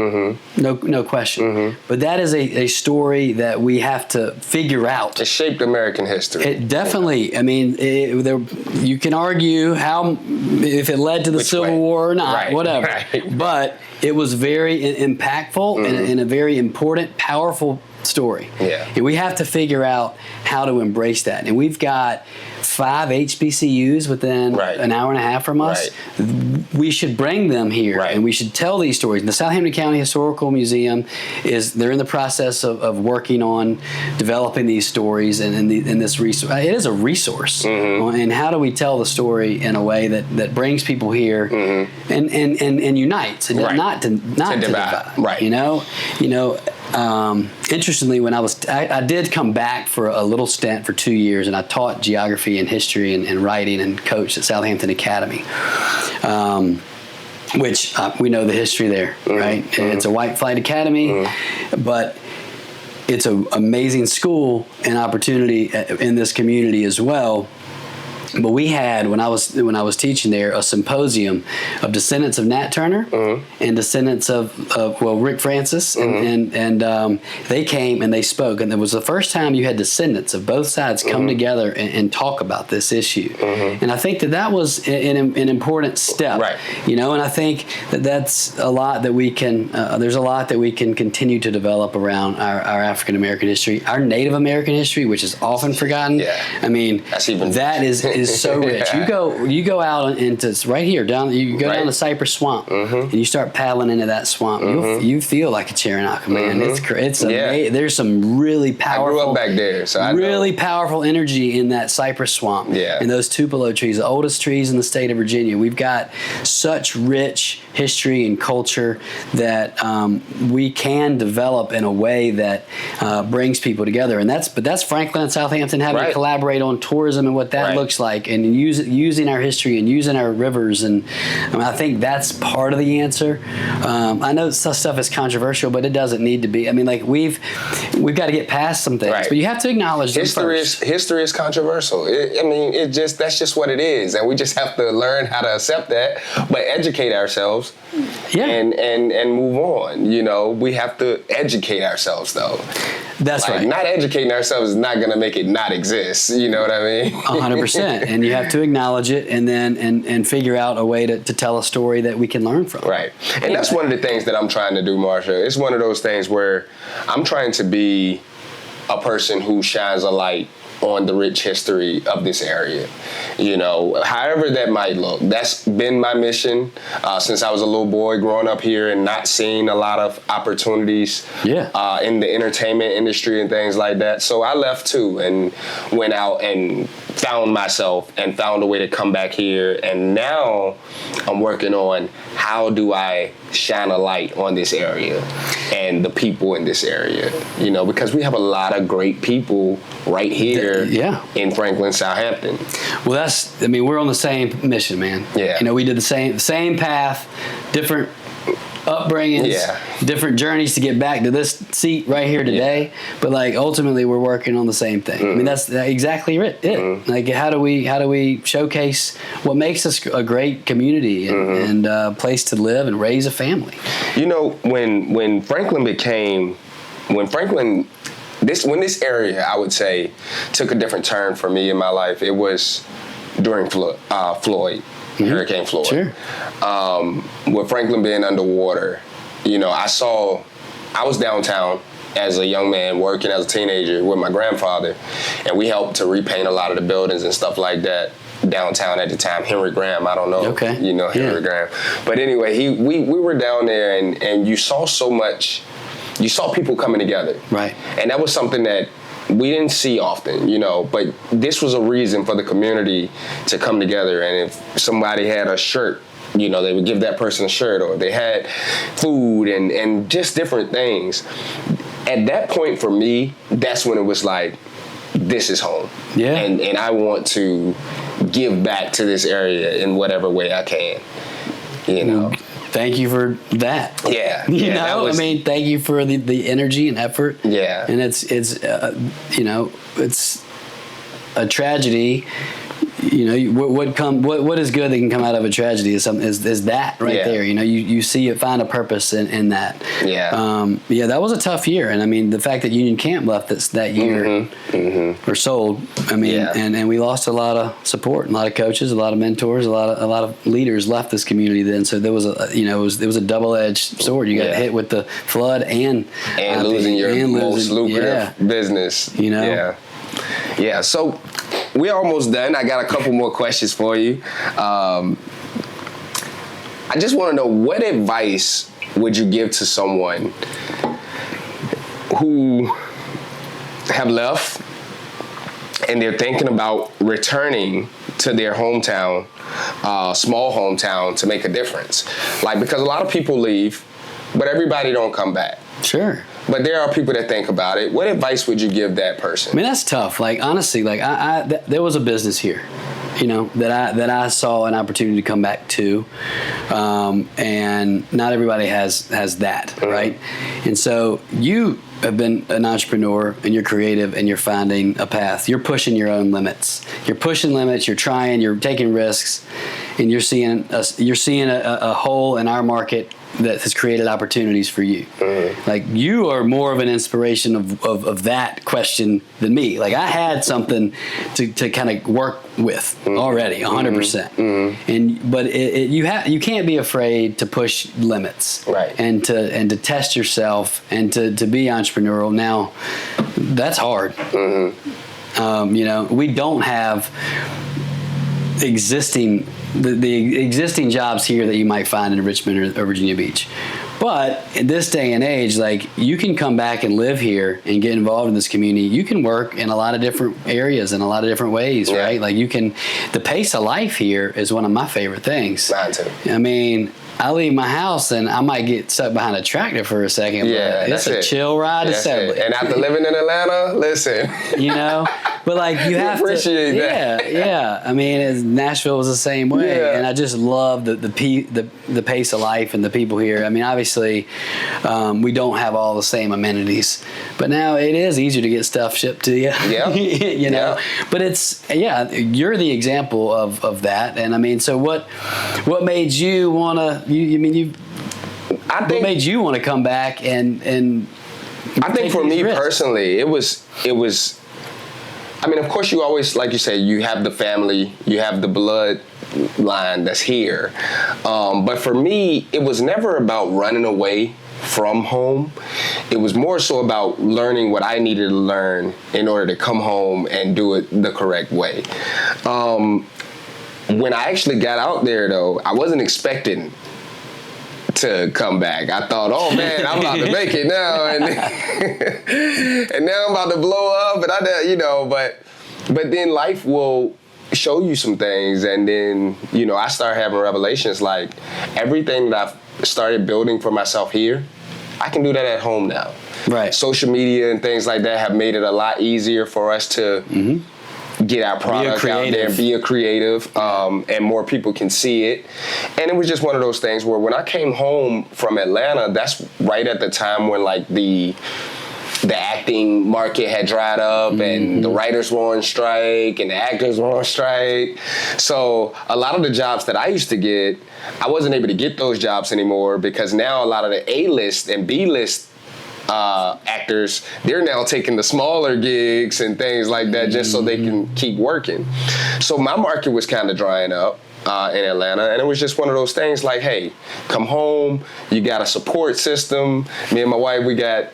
no question. But that is a story that we have to figure out. It shaped American history. It definitely. I mean, you can argue if it led to the Civil War or not, whatever. Right. But it was very impactful and a very important, powerful story. Yeah. And we have to figure out how to embrace that. And we've got 5 HBCUs within an hour and a half from us. Right. We should bring them here and we should tell these stories. The Southampton County Historical Museum they're in the process of working on developing these stories and this resource. It is a resource. And how do we tell the story in a way that brings people here and unites and not to divide. Right. You know, interestingly, when I did come back for a little stint for 2 years, and I taught geography and history and writing and coached at Southampton Academy, which we know the history there, right? It's a white flight academy, but it's an amazing school and opportunity in this community as well. But we had, when I was teaching there, a symposium of descendants of Nat Turner and descendants of Rick Francis, and they came and they spoke, and it was the first time you had descendants of both sides come together and talk about this issue. And I think that was an important step, you know. And I think that's a lot that we can. There's a lot that we can continue to develop around our African American history, our Native American history, which is often forgotten. I mean, that is so rich. You go out into right here down. You go down the Cypress Swamp, and you start paddling into that swamp. You feel like a Cherokee, man. It's amazing. There's some really powerful. I grew up back there, so I know. Powerful energy in that Cypress Swamp. And those Tupelo trees, the oldest trees in the state of Virginia. We've got such rich history and culture that we can develop in a way that brings people together. And that's Franklin and Southampton having to collaborate on tourism and what that looks like, and using our history and using our rivers. And I think that's part of the answer. I know stuff is controversial, but it doesn't need to be. I mean, like we've got to get past some things, but you have to acknowledge them first. History is controversial. That's just what it is, and we just have to learn how to accept that, but educate ourselves, and move on. You know, we have to educate ourselves, though. That's right. Not educating ourselves is not going to make it not exist. You know what I mean? 100%. And you have to acknowledge it, and then and figure out a way to tell a story that we can learn from. Right. And that's one of the things that I'm trying to do, Marshall. It's one of those things where I'm trying to be a person who shines a light on the rich history of this area. You know, however that might look. That's been my mission since I was a little boy growing up here and not seeing a lot of opportunities in the entertainment industry and things like that. So I left too and went out and found myself and found a way to come back here. And now I'm working on how do I shine a light on this area and the people in this area, you know, because we have a lot of great people right here in Franklin, Southampton. Well, we're on the same mission, man. Yeah. You know, we did the same path, different upbringings, different journeys to get back to this seat right here today. But like ultimately, we're working on the same thing. I mean, that's exactly it. Like, how do we showcase what makes us a great community and a place to live and raise a family? You know, when this area, I would say, took a different turn for me in my life, it was during Floyd. Hurricane Floyd. Sure. With Franklin being underwater, you know, I was downtown as a young man working as a teenager with my grandfather, and we helped to repaint a lot of the buildings and stuff like that downtown at the time. Henry Graham, I don't know if you know Henry Graham. But anyway, we were down there, and you saw so much. You saw people coming together. Right. And that was something that we didn't see often, but this was a reason for the community to come together. And if somebody had a shirt, they would give that person a shirt, or they had food and just different things. At that point for me, that's when it was like, this is home. Yeah. And I want to give back to this area in whatever way I can, Thank you for that. Yeah. Thank you for the energy and effort. Yeah. And it's a tragedy. What is good that can come out of a tragedy is that right there. You see it, find a purpose in that. Yeah. That was a tough year, and the fact that Union Camp left us that year or sold. And we lost a lot of support, a lot of coaches, a lot of mentors, a lot of leaders left this community then. So there was it was a double-edged sword. You got hit with the flood and losing your most lucrative business. Yeah. So we're almost done. I got a couple more questions for you. I just want to know, what advice would you give to someone who have left and they're thinking about returning to their hometown, small hometown, to make a difference? Because a lot of people leave, but everybody don't come back. Sure. But there are people that think about it. What advice would you give that person? That's tough. Honestly, there was a business here, that I saw an opportunity to come back to, and not everybody has that, right? And so you have been an entrepreneur, and you're creative, and you're finding a path. You're pushing your own limits. You're pushing limits. You're trying. You're taking risks, and you're seeing a hole in our market that has created opportunities for you. You are more of an inspiration of that question than me. I had something to kind of work with already, 100%. But you can't be afraid to push limits, right? And to test yourself and to be entrepreneurial. Now, that's hard. We don't have the existing jobs here that you might find in Richmond or Virginia Beach. But in this day and age, you can come back and live here and get involved in this community. You can work in a lot of different areas in a lot of different ways, right? The pace of life here is one of my favorite things. Mine too. I leave my house and I might get stuck behind a tractor for a second. Yeah, it's a chill ride to Assembly. And after living in Atlanta, listen. But you have appreciate to that. Yeah. Nashville was the same way, and I just love the pace of life and the people here. Obviously, we don't have all the same amenities, but now it is easier to get stuff shipped to you. Yeah. But you're the example of that, and so what made you want to? What made you want to come back and? I think for me personally, it was. Of course, you always, like you say, you have the family, you have the blood line that's here. But for me, it was never about running away from home. It was more so about learning what I needed to learn in order to come home and do it the correct way. When I actually got out there, though, I wasn't expecting to come back. I thought, oh man, I'm about to make it now, and now I'm about to blow up, but then life will show you some things, and then I started having revelations like everything that I've started building for myself here, I can do that at home now. Right. Social media and things like that have made it a lot easier for us to get our product out there and be a creative, and more people can see it. And it was just one of those things where when I came home from Atlanta, that's right at the time when the acting market had dried up and the writers were on strike and the actors were on strike. So a lot of the jobs that I used to get, I wasn't able to get those jobs anymore because now a lot of the A-list and B-list actors, they're now taking the smaller gigs and things like that just so they can keep working. So my market was kind of drying up in Atlanta, and it was just one of those things like, hey, come home, you got a support system. Me and my wife, we got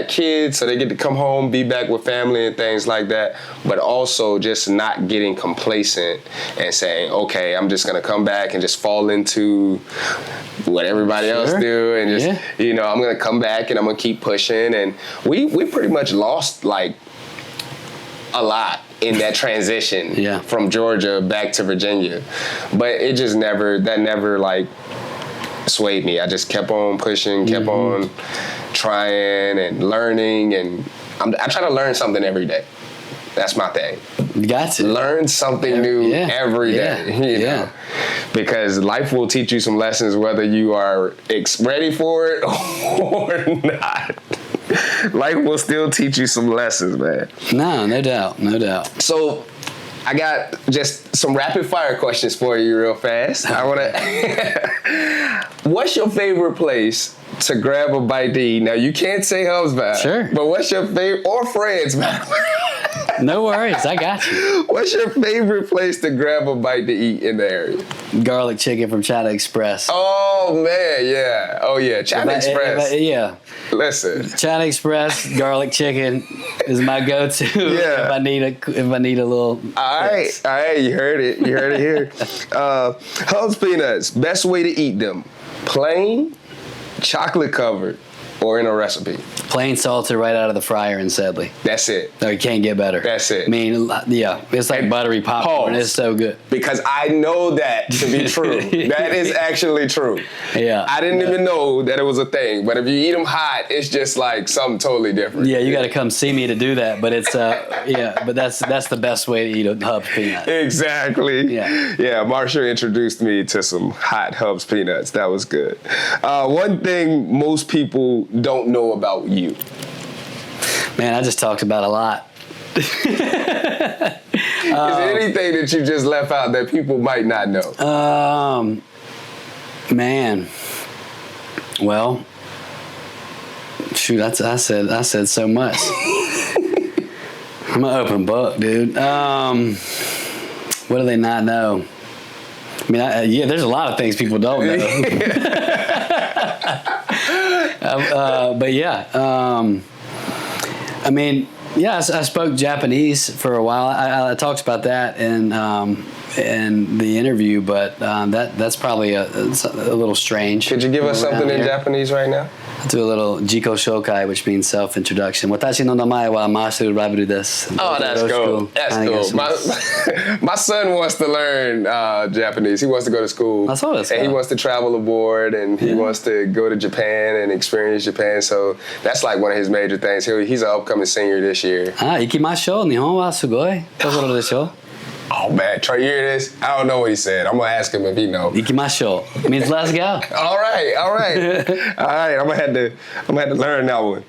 kids, so they get to come home, be back with family and things like that, but also just not getting complacent and saying, okay, I'm just gonna come back and just fall into what everybody else do, and just I'm gonna come back and I'm gonna keep pushing. And we pretty much lost a lot in that transition from Georgia back to Virginia. But it just never like swayed me. I just kept on pushing, kept on trying and learning, and I try to learn something every day. That's my thing. You got to learn something new every day. You know? Because life will teach you some lessons whether you are ready for it or not. Life will still teach you some lessons, man. No doubt. So I got just some rapid fire questions for you real fast. I want to. What's your favorite place to grab a bite to eat? Now you can't say HubSp. Sure. But what's your favorite, or friends, man? No worries, I got you. What's your favorite place to grab a bite to eat in the area? Garlic chicken from China Express. Oh man, yeah. Oh yeah, China Express. Yeah. Listen, China Express garlic chicken is my go-to. Yeah. if I need a little. All right. You heard it here. Hubbard Peanuts. Best way to eat them: plain, chocolate covered, or in a recipe. Plain salted right out of the fryer in Sedley. That's it. No, you can't get better. That's it. I mean, yeah, it's like buttery popcorn. Pause. It's so good. Because I know that to be true. That is actually true. Yeah. I didn't even know that it was a thing. But if you eat them hot, it's just like something totally different. Yeah, you got to come see me to do that. But it's but that's the best way to eat a Hubbard peanut. Exactly. Yeah. Yeah. Marshall introduced me to some hot Hubbard peanuts. That was good. One thing most people don't know about you. Man, I just talked about a lot. Is there anything that you just left out that people might not know? Man. Well, shoot, I said so much. I'm an open book, dude. What do they not know? I mean, there's a lot of things people don't know. But yeah. I mean, yeah, I spoke Japanese for a while. I talked about that in the interview, but that's probably a little strange. Could you give us something in Japanese right now? I'll do a little jiko shokai, which means self-introduction. Watashi no namae wa Marshall Rabil desu. Oh, that's cool. That's cool. My son wants to learn Japanese. He wants to go to school. And he wants to travel abroad, and he wants to go to Japan and experience Japan. So that's like one of his major things. He's an upcoming senior this year. Ikimashou. Nihon wa sugoi tokoro desho. Oh man, Trey, you hear this? I don't know what he said. I'm gonna ask him if he knows. Ikimashou means let's go. All right. I'm gonna have to learn that one.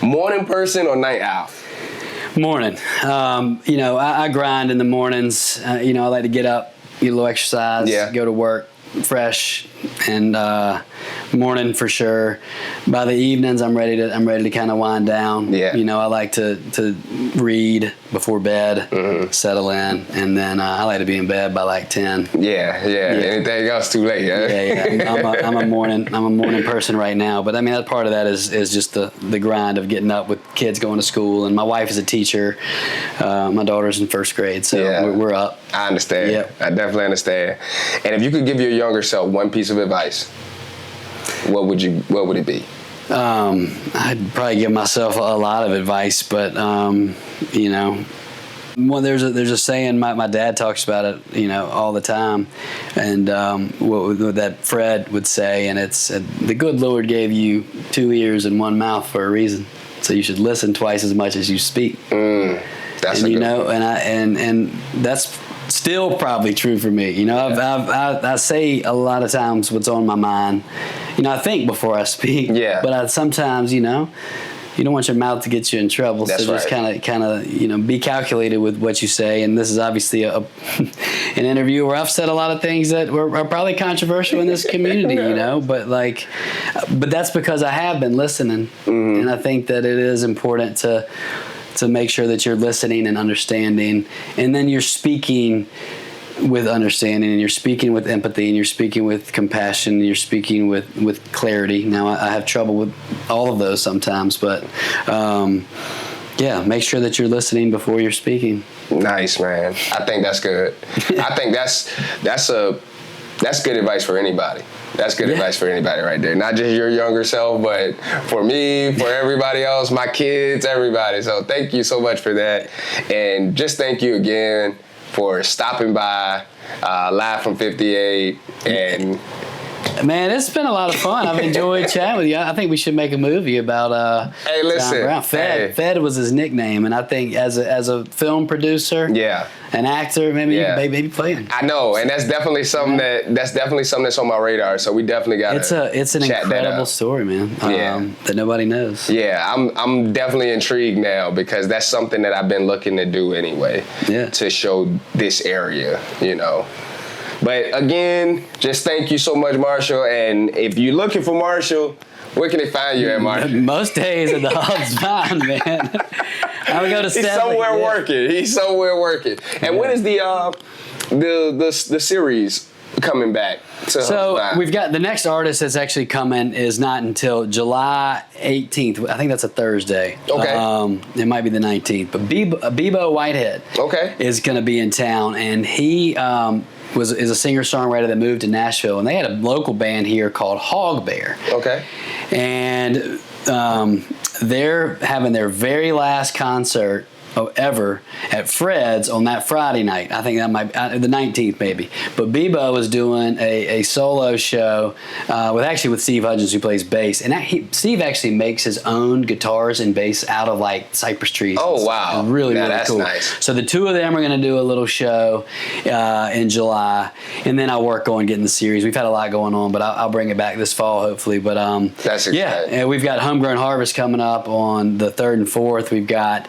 Morning person or night owl? Morning. I grind in the mornings. I like to get up, get a little exercise, go to work fresh, and morning for sure. By the evenings, I'm ready to kind of wind down. Yeah. I like to read before bed, settle in, and then I like to be in bed by like 10. Yeah. Anything else too late? Yeah. I'm a morning person right now. But I mean, that part of that is just the grind of getting up with kids going to school, and my wife is a teacher. My daughter's in first grade, so we're up. I understand. Yep. I definitely understand. And if you could give your younger self one piece of advice, what would it be? I'd probably give myself a lot of advice, but well, there's a saying my dad talks about it, all the time, and what that Fred would say, and it's the good Lord gave you 2 ears and 1 mouth for a reason, so you should listen twice as much as you speak. That's and and that's still probably true for me. I say a lot of times what's on my mind. I think before I speak. Yeah. But sometimes, you don't want your mouth to get you in trouble. That's so just kind of, be calculated with what you say. And this is obviously an interview where I've said a lot of things that are probably controversial in this community, But but that's because I have been listening, and I think that it is important to make sure that you're listening and understanding, and then you're speaking with understanding, and you're speaking with empathy, and you're speaking with compassion, and you're speaking with clarity. Now, I have trouble with all of those sometimes, but make sure that you're listening before you're speaking. Nice, man. I think that's good. I think that's good advice for anybody. That's good advice for anybody right there. Not just your younger self, but for me, for everybody else, my kids, everybody. So thank you so much for that. And just thank you again for stopping by, live from 58. And man, it's been a lot of fun. I've enjoyed chatting with you. I think we should make a movie about hey, listen, John Brown. Fed was his nickname, and I think as a film producer, an actor, maybe play him. I know, and that's definitely something that's on my radar. So we definitely got it's an incredible story, man. That nobody knows. Yeah, I'm definitely intrigued now because that's something that I've been looking to do anyway. Yeah. To show this area, you know. But again, just thank you so much, Marshall. And if you're looking for Marshall, where can they find you at, Marshall? Most days at the HubSp, man. I would go to He's somewhere working. He's somewhere working. And when is the series coming back? So we've got the next artist that's actually coming is not until July 18th. I think that's a Thursday. Okay. It might be the 19th. But Bebo Whitehead is going to be in town, and he is a singer-songwriter that moved to Nashville, and they had a local band here called Hog Bear. Okay. And they're having their very last concert ever at Fred's on that Friday night. I think that might be the 19th maybe. But Bebo was doing a solo show with Steve Hudgens, who plays bass. And Steve actually makes his own guitars and bass out of like cypress trees. Oh, wow. Really that's cool. Nice. So the two of them are going to do a little show in July. And then I'll work on getting the series. We've had a lot going on, but I'll bring it back this fall hopefully. But that's exciting. Yeah, and we've got Homegrown Harvest coming up on the 3rd and 4th. We've got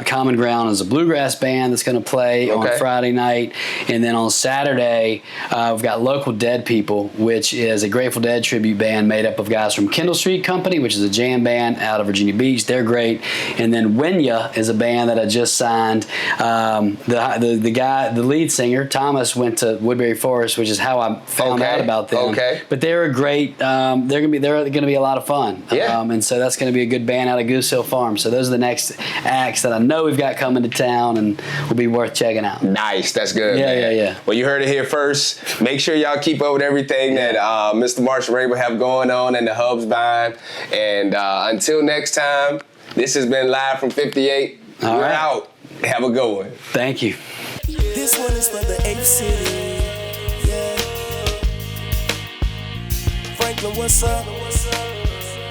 Common Ground is a bluegrass band that's going to play on Friday night. And then on Saturday, we've got Local Dead People, which is a Grateful Dead tribute band made up of guys from Kendall Street Company, which is a jam band out of Virginia Beach. They're great. And then Wenya is a band that I just signed. The lead singer, Thomas, went to Woodbury Forest, which is how I found out about them. Okay. But they're a great, they're gonna be a lot of fun. Yeah. And so that's going to be a good band out of Goose Hill Farm. So those are the next acts that I know we've got coming to town and will be worth checking out. Nice. That's good. Yeah. Well, you heard it here first. Make sure y'all keep up with everything that Mr. Marshall Rabil have going on in the HubSp. And until next time, this has been Live from 58. All We're right. out. Have a good one. Thank you. This one is for the Ape City. Yeah. Franklin, what's up?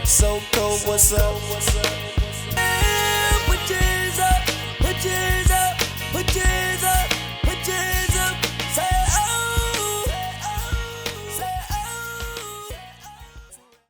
So cold, what's up?